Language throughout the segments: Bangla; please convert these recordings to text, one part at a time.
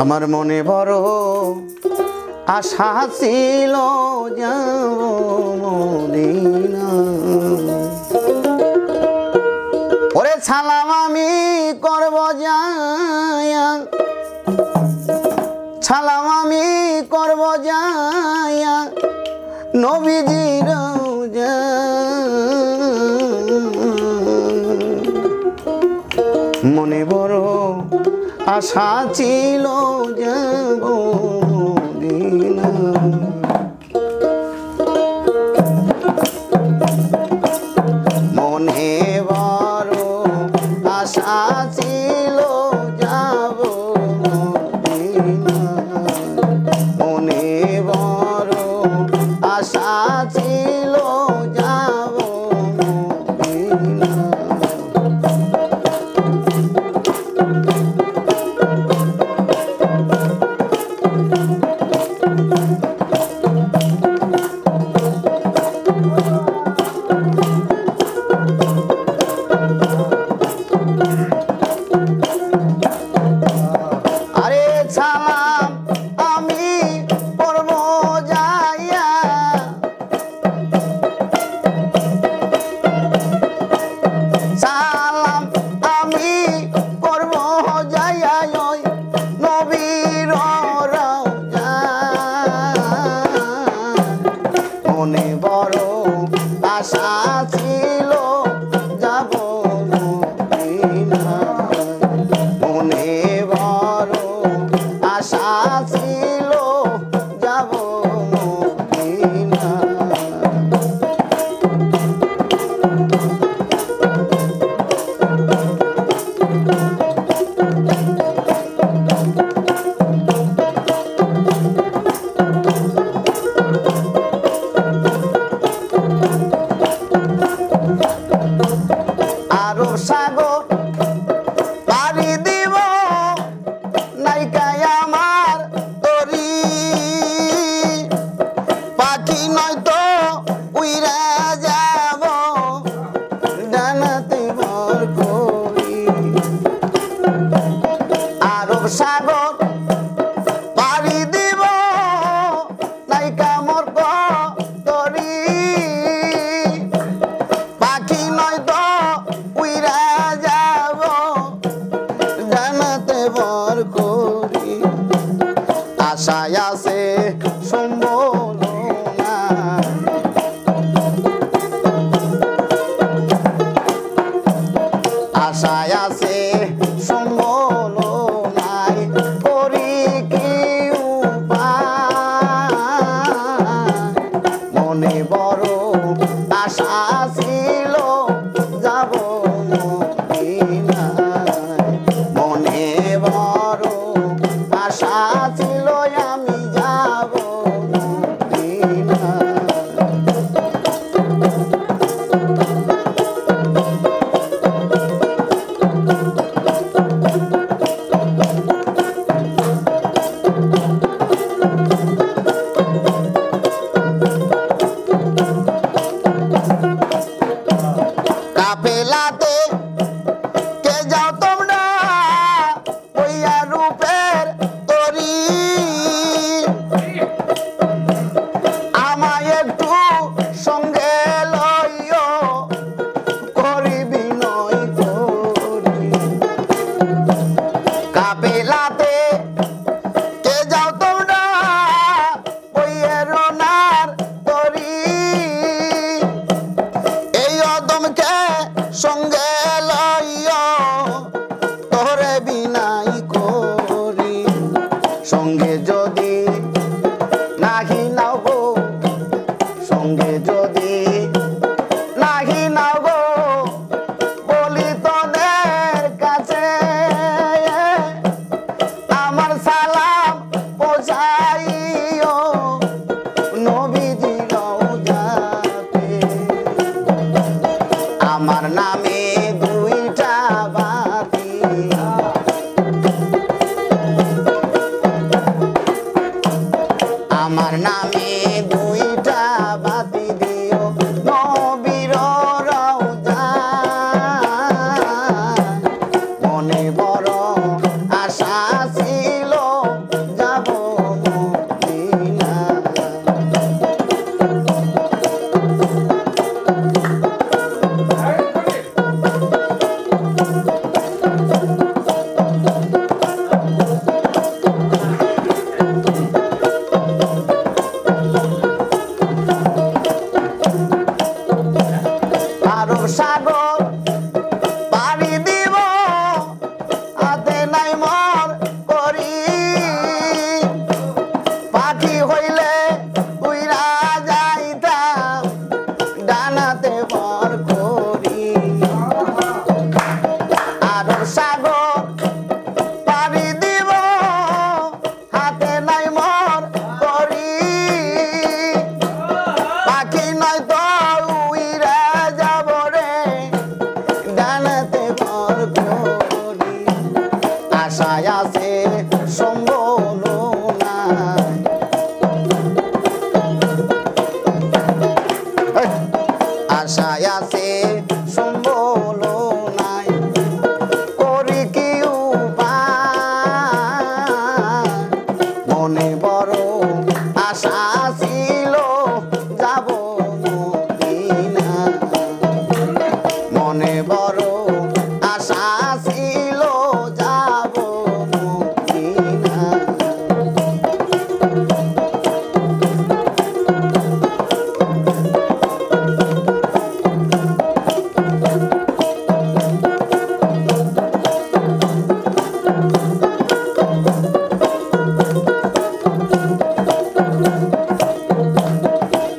আমার মনে বড় আশা ছিল যাব মদিনা। ওরে সালাম আমি করব যায়া, সালাম আমি করব যায়া নবীজির রওজা। মনে বড় আশা ছিল যাব মদিনা। মনে বড় আশা ছিল যাব মদিনা। মনে বড় আশা ছিল যাব মদিনা। আরে সালাম আমি করব যাইয়া, সালাম আমি করব যাইয়া ওই নবীর রওজা। মনে বড় আশা ছিল যাব মদিনা। মনে বড় আশা ছিল যাব মদিনা। আরব সাগর পাড়ি দিব নাইকায় আমার তরি, পাখি নয়তো উইরা যাব ডানাতে ভর করি। আরব সাগর পাড়ি দিব নাইকা মোর তরি, পাখি নয়তো উইরা যাব জানাতে ভর করি। আশায় আছে সম্বল না, আশায় আছে সম্বল নাই, করি কি উপায়। মনে বড় আশা ছিল যাব মদিনা। মনে বড় আশা ছিল আমি যাব আমার নামে দুইটা বাতি দিও নবীর রওজা মনে বড় আশা ছিল যাব মদিনা সাগর পাড়ি দিব হাতে নাই মর করি পাখি হইলে উইরা যাইতাম ডানাতে বর করি আর সাগর পাড়ি দিব হাতে নাই মর করি পাখি নাই তো আশায় আছে সম্বল নাই আশায় আছে সম্বল নাই করি কি উপায় মনে বড় আশা ছিল যাব মদিনা মনে বড় আশা ছিল যাব মদিনা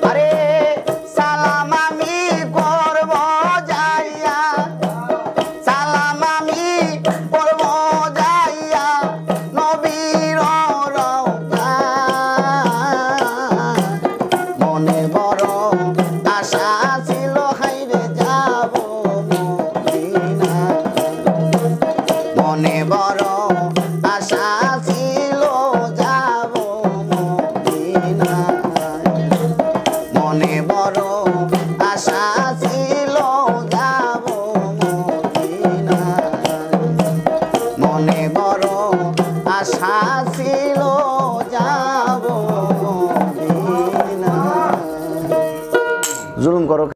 আরে সালাম আমি করব যাইয়া সালাম আমি করব যাইয়া নবীর রওজা মনে বড় আশা ছিল হাইরে যাব মদিনা মনে বড়